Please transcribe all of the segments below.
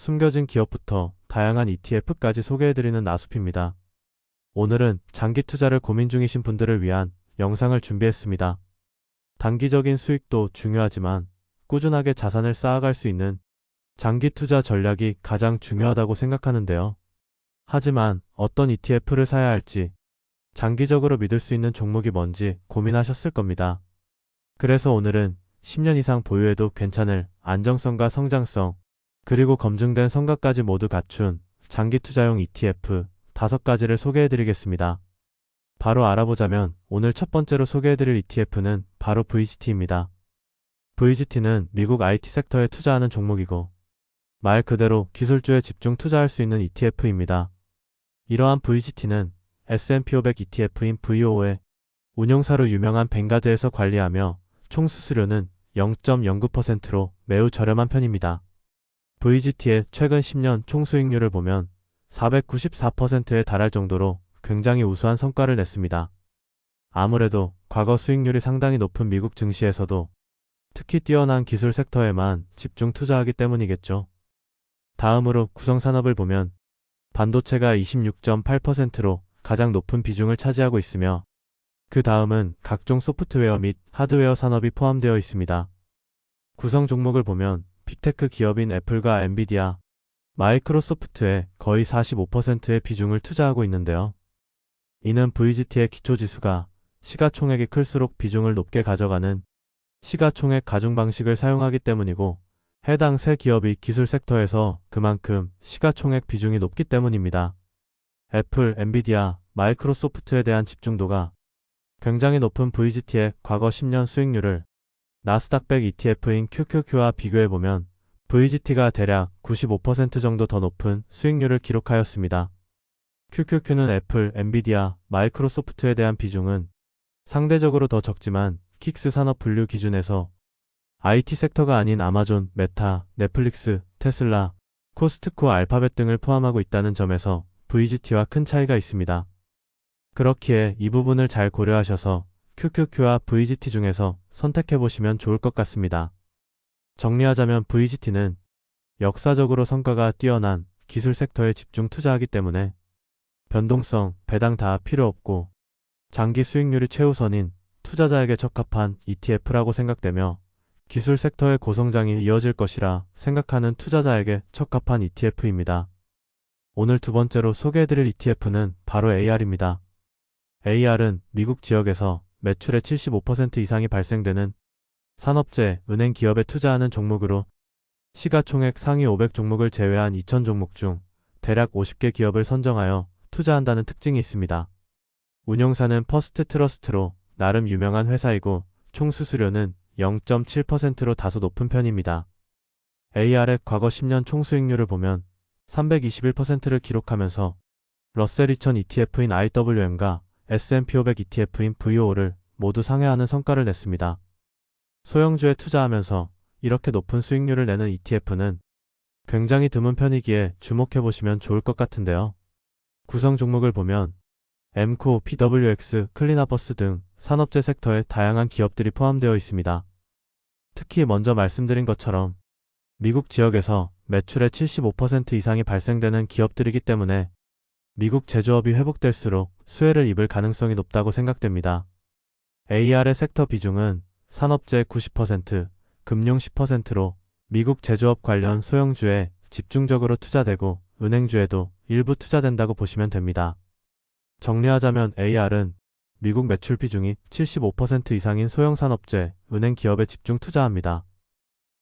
숨겨진 기업부터 다양한 ETF까지 소개해드리는 나숲입니다. 오늘은 장기 투자를 고민 중이신 분들을 위한 영상을 준비했습니다. 단기적인 수익도 중요하지만 꾸준하게 자산을 쌓아갈 수 있는 장기 투자 전략이 가장 중요하다고 생각하는데요. 하지만 어떤 ETF를 사야 할지, 장기적으로 믿을 수 있는 종목이 뭔지 고민하셨을 겁니다. 그래서 오늘은 10년 이상 보유해도 괜찮을 안정성과 성장성, 그리고 검증된 성과까지 모두 갖춘 장기 투자용 ETF 5가지를 소개해드리겠습니다. 바로 알아보자면 오늘 첫 번째로 소개해드릴 ETF는 바로 VGT입니다. VGT는 미국 IT 섹터에 투자하는 종목이고 말 그대로 기술주에 집중 투자할 수 있는 ETF입니다. 이러한 VGT는 S&P 500 ETF인 VOO의 운용사로 유명한 뱅가드에서 관리하며 총 수수료는 0.09%로 매우 저렴한 편입니다. VGT의 최근 10년 총 수익률을 보면 494%에 달할 정도로 굉장히 우수한 성과를 냈습니다. 아무래도 과거 수익률이 상당히 높은 미국 증시에서도 특히 뛰어난 기술 섹터에만 집중 투자하기 때문이겠죠. 다음으로 구성산업을 보면 반도체가 26.8%로 가장 높은 비중을 차지하고 있으며 그 다음은 각종 소프트웨어 및 하드웨어 산업이 포함되어 있습니다. 구성 종목을 보면 빅테크 기업인 애플과 엔비디아, 마이크로소프트에 거의 45%의 비중을 투자하고 있는데요. 이는 VGT의 기초지수가 시가총액이 클수록 비중을 높게 가져가는 시가총액 가중 방식을 사용하기 때문이고 해당 세 기업이 기술 섹터에서 그만큼 시가총액 비중이 높기 때문입니다. 애플, 엔비디아, 마이크로소프트에 대한 집중도가 굉장히 높은 VGT의 과거 10년 수익률을 나스닥 100 ETF인 QQQ와 비교해보면 VGT가 대략 95% 정도 더 높은 수익률을 기록하였습니다. QQQ는 애플, 엔비디아, 마이크로소프트에 대한 비중은 상대적으로 더 적지만 킥스 산업 분류 기준에서 IT 섹터가 아닌 아마존, 메타, 넷플릭스, 테슬라, 코스트코, 알파벳 등을 포함하고 있다는 점에서 VGT와 큰 차이가 있습니다. 그렇기에 이 부분을 잘 고려하셔서 QQQ와 VGT 중에서 선택해보시면 좋을 것 같습니다. 정리하자면 VGT는 역사적으로 성과가 뛰어난 기술 섹터에 집중 투자하기 때문에 변동성, 배당 다 필요 없고 장기 수익률이 최우선인 투자자에게 적합한 ETF라고 생각되며 기술 섹터의 고성장이 이어질 것이라 생각하는 투자자에게 적합한 ETF입니다. 오늘 두 번째로 소개해드릴 ETF는 바로 AR입니다. AR은 미국 지역에서 매출의 75% 이상이 발생되는 산업재, 은행 기업에 투자하는 종목으로 시가총액 상위 500 종목을 제외한 2000 종목 중 대략 50개 기업을 선정하여 투자한다는 특징이 있습니다. 운용사는 퍼스트 트러스트로 나름 유명한 회사이고 총 수수료는 0.7%로 다소 높은 편입니다. AR의 과거 10년 총 수익률을 보면 321%를 기록하면서 러셀 2000 ETF인 IWM과 S&P 500 ETF인 VOO를 모두 상회하는 성과를 냈습니다. 소형주에 투자하면서 이렇게 높은 수익률을 내는 ETF는 굉장히 드문 편이기에 주목해보시면 좋을 것 같은데요. 구성 종목을 보면 엠코, PWX, 클리나버스 등 산업재 섹터의 다양한 기업들이 포함되어 있습니다. 특히 먼저 말씀드린 것처럼 미국 지역에서 매출의 75% 이상이 발생되는 기업들이기 때문에 미국 제조업이 회복될수록 수혜를 입을 가능성이 높다고 생각됩니다. AR의 섹터 비중은 산업재 90%, 금융 10%로 미국 제조업 관련 소형주에 집중적으로 투자되고 은행주에도 일부 투자된다고 보시면 됩니다. 정리하자면 AR은 미국 매출 비중이 75% 이상인 소형산업재, 은행 기업에 집중 투자합니다.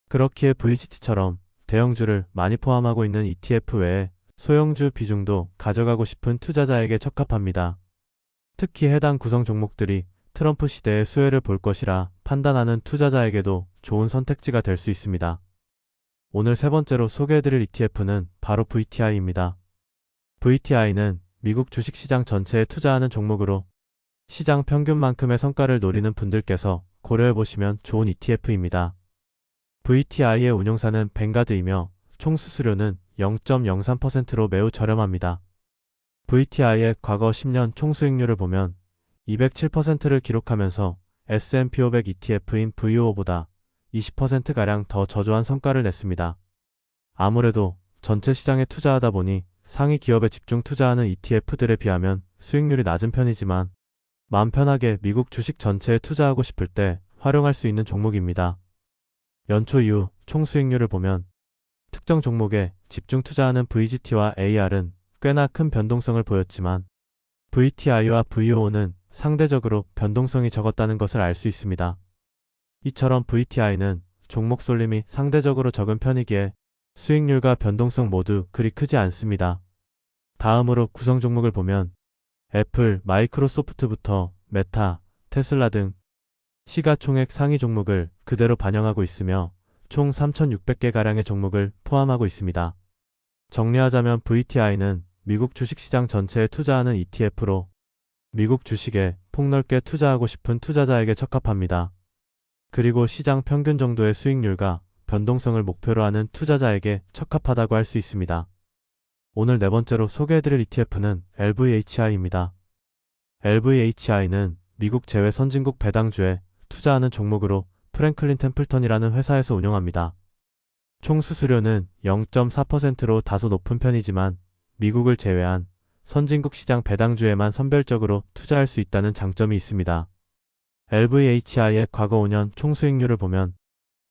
그렇기에 VGT처럼 대형주를 많이 포함하고 있는 ETF 외에 소형주 비중도 가져가고 싶은 투자자에게 적합합니다. 특히 해당 구성 종목들이 트럼프 시대의 수혜를 볼 것이라 판단하는 투자자에게도 좋은 선택지가 될 수 있습니다. 오늘 세 번째로 소개해드릴 ETF는 바로 VTI입니다. VTI는 미국 주식시장 전체에 투자하는 종목으로 시장 평균만큼의 성과를 노리는 분들께서 고려해보시면 좋은 ETF입니다. VTI의 운용사는 뱅가드이며 총 수수료는 0.03%로 매우 저렴합니다. VTI의 과거 10년 총 수익률을 보면 207%를 기록하면서 S&P 500 ETF인 VOO보다 20%가량 더 저조한 성과를 냈습니다. 아무래도 전체 시장에 투자하다 보니 상위 기업에 집중 투자하는 ETF들에 비하면 수익률이 낮은 편이지만 마음 편하게 미국 주식 전체에 투자하고 싶을 때 활용할 수 있는 종목입니다. 연초 이후 총 수익률을 보면 특정 종목에 집중 투자하는 VGT와 AR은 꽤나 큰 변동성을 보였지만 VTI와 VO는 상대적으로 변동성이 적었다는 것을 알 수 있습니다. 이처럼 VTI는 종목 쏠림이 상대적으로 적은 편이기에 수익률과 변동성 모두 그리 크지 않습니다. 다음으로 구성 종목을 보면 애플, 마이크로소프트부터 메타, 테슬라 등 시가총액 상위 종목을 그대로 반영하고 있으며 총 3,600개가량의 종목을 포함하고 있습니다. 정리하자면 VTI는 미국 주식시장 전체에 투자하는 ETF로 미국 주식에 폭넓게 투자하고 싶은 투자자에게 적합합니다. 그리고 시장 평균 정도의 수익률과 변동성을 목표로 하는 투자자에게 적합하다고 할 수 있습니다. 오늘 네 번째로 소개해드릴 ETF는 LVHI입니다. LVHI는 미국 제외 선진국 배당주에 투자하는 종목으로 프랭클린 템플턴이라는 회사에서 운영합니다. 총 수수료는 0.4%로 다소 높은 편이지만 미국을 제외한 선진국 시장 배당주에만 선별적으로 투자할 수 있다는 장점이 있습니다. LVHI의 과거 5년 총 수익률을 보면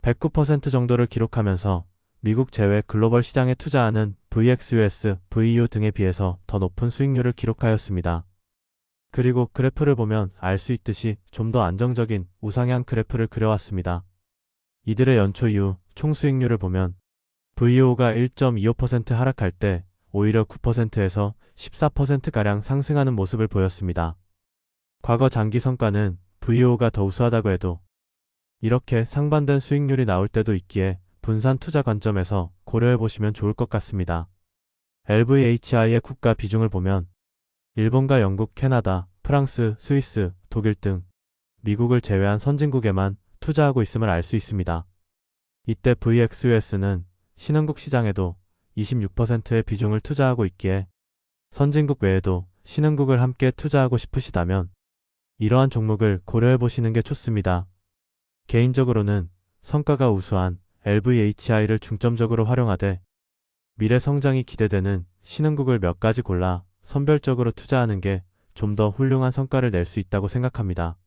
109% 정도를 기록하면서 미국 제외 글로벌 시장에 투자하는 VXUS, VU 등에 비해서 더 높은 수익률을 기록하였습니다. 그리고 그래프를 보면 알 수 있듯이 좀 더 안정적인 우상향 그래프를 그려왔습니다. 이들의 연초 이후 총 수익률을 보면 VO가 1.25% 하락할 때 오히려 9%에서 14%가량 상승하는 모습을 보였습니다. 과거 장기 성과는 VO가 더 우수하다고 해도 이렇게 상반된 수익률이 나올 때도 있기에 분산 투자 관점에서 고려해보시면 좋을 것 같습니다. LVHI의 국가 비중을 보면 일본과 영국, 캐나다, 프랑스, 스위스, 독일 등 미국을 제외한 선진국에만 투자하고 있음을 알 수 있습니다. 이때 VXUS는 신흥국 시장에도 26%의 비중을 투자하고 있기에 선진국 외에도 신흥국을 함께 투자하고 싶으시다면 이러한 종목을 고려해보시는 게 좋습니다. 개인적으로는 성과가 우수한 LVHI를 중점적으로 활용하되 미래 성장이 기대되는 신흥국을 몇 가지 골라 선별적으로 투자하는 게 좀 더 훌륭한 성과를 낼 수 있다고 생각합니다.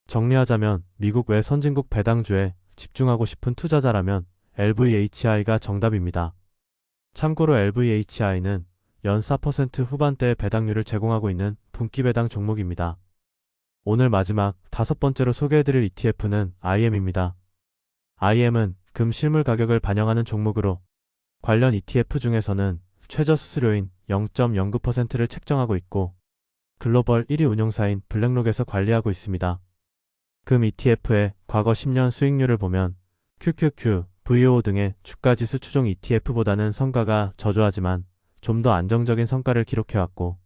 정리하자면 미국 외 선진국 배당주에 집중하고 싶은 투자자라면 LVHI가 정답입니다. 참고로 LVHI는 연 4% 후반대의 배당률을 제공하고 있는 분기 배당 종목입니다. 오늘 마지막 다섯 번째로 소개해드릴 ETF는 IM입니다. IM은 금 실물 가격을 반영하는 종목으로 관련 ETF 중에서는 최저 수수료인 0.09%를 책정하고 있고 글로벌 1위 운용사인 블랙록에서 관리하고 있습니다. 금 ETF의 과거 10년 수익률을 보면 QQQ, VO 등의 주가지수 추종 ETF보다는 성과가 저조하지만 좀 더 안정적인 성과를 기록해왔고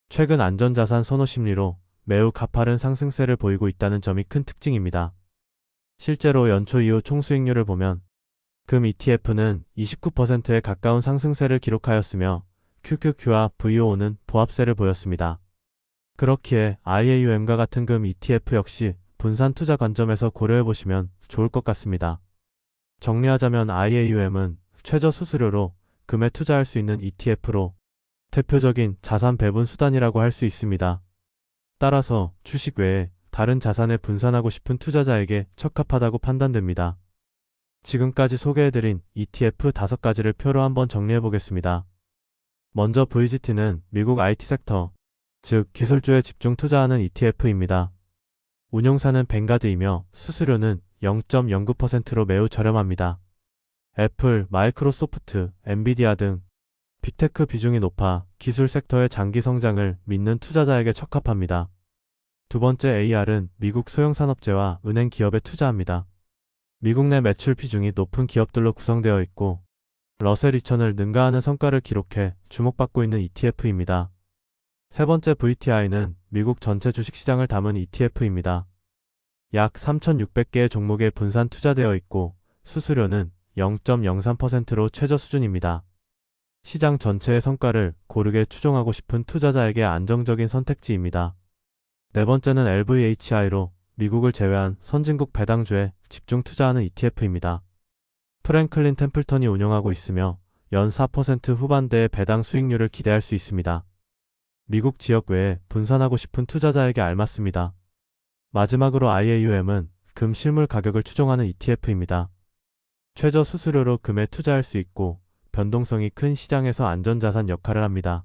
최근 안전자산 선호 심리로 매우 가파른 상승세를 보이고 있다는 점이 큰 특징입니다. 실제로 연초 이후 총 수익률을 보면 금 ETF는 29%에 가까운 상승세를 기록하였으며 QQQ와 VO는 보합세를 보였습니다. 그렇기에 IAUM과 같은 금 ETF 역시 분산 투자 관점에서 고려해보시면 좋을 것 같습니다. 정리하자면 IAUM은 최저 수수료로 금에 투자할 수 있는 ETF로 대표적인 자산 배분 수단이라고 할 수 있습니다. 따라서 주식 외에 다른 자산에 분산하고 싶은 투자자에게 적합하다고 판단됩니다. 지금까지 소개해드린 ETF 5가지를 표로 한번 정리해보겠습니다. 먼저 VGT는 미국 IT 섹터, 즉 기술주에 집중 투자하는 ETF입니다. 운용사는 뱅가드이며 수수료는 0.09%로 매우 저렴합니다. 애플, 마이크로소프트, 엔비디아 등 빅테크 비중이 높아 기술 섹터의 장기 성장을 믿는 투자자에게 적합합니다. 두 번째 AR은 미국 소형산업재와 은행 기업에 투자합니다. 미국 내 매출 비중이 높은 기업들로 구성되어 있고 러셀 2000을 능가하는 성과를 기록해 주목받고 있는 ETF입니다. 세 번째 VTI는 미국 전체 주식시장을 담은 ETF입니다. 약 3,600개의 종목에 분산 투자되어 있고 수수료는 0.03%로 최저 수준입니다. 시장 전체의 성과를 고르게 추종하고 싶은 투자자에게 안정적인 선택지입니다. 네 번째는 LVHI로 미국을 제외한 선진국 배당주에 집중 투자하는 ETF입니다. 프랭클린 템플턴이 운영하고 있으며 연 4% 후반대의 배당 수익률을 기대할 수 있습니다. 미국 지역 외에 분산하고 싶은 투자자에게 알맞습니다. 마지막으로 IAUM은 금 실물 가격을 추종하는 ETF입니다. 최저 수수료로 금에 투자할 수 있고 변동성이 큰 시장에서 안전자산 역할을 합니다.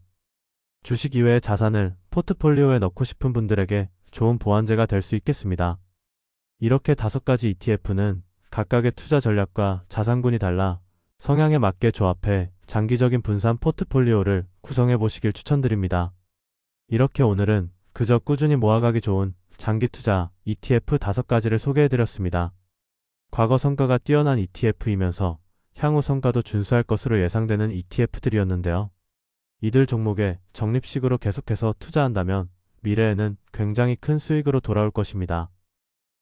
주식 이외의 자산을 포트폴리오에 넣고 싶은 분들에게 좋은 보완제가 될 수 있겠습니다. 이렇게 5가지 ETF는 각각의 투자 전략과 자산군이 달라 성향에 맞게 조합해 장기적인 분산 포트폴리오를 구성해 보시길 추천드립니다. 이렇게 오늘은 그저 꾸준히 모아가기 좋은 장기 투자 ETF 5가지를 소개해드렸습니다. 과거 성과가 뛰어난 ETF이면서 향후 성과도 준수할 것으로 예상되는 ETF들이었는데요. 이들 종목에 적립식으로 계속해서 투자한다면 미래에는 굉장히 큰 수익으로 돌아올 것입니다.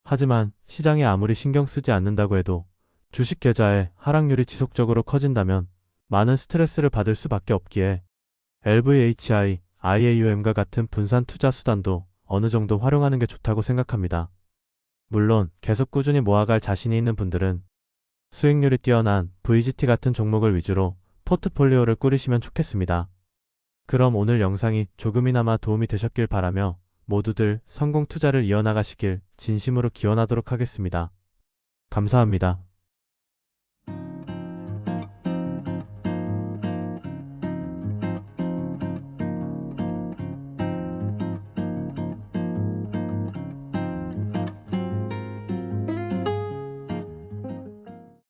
하지만 시장에 아무리 신경 쓰지 않는다고 해도 주식 계좌의 하락률이 지속적으로 커진다면 많은 스트레스를 받을 수밖에 없기에 LVHI, IAUM과 같은 분산 투자 수단도 어느 정도 활용하는 게 좋다고 생각합니다. 물론 계속 꾸준히 모아갈 자신이 있는 분들은 수익률이 뛰어난 VGT 같은 종목을 위주로 포트폴리오를 꾸리시면 좋겠습니다. 그럼 오늘 영상이 조금이나마 도움이 되셨길 바라며 모두들 성공 투자를 이어나가시길 진심으로 기원하도록 하겠습니다. 감사합니다.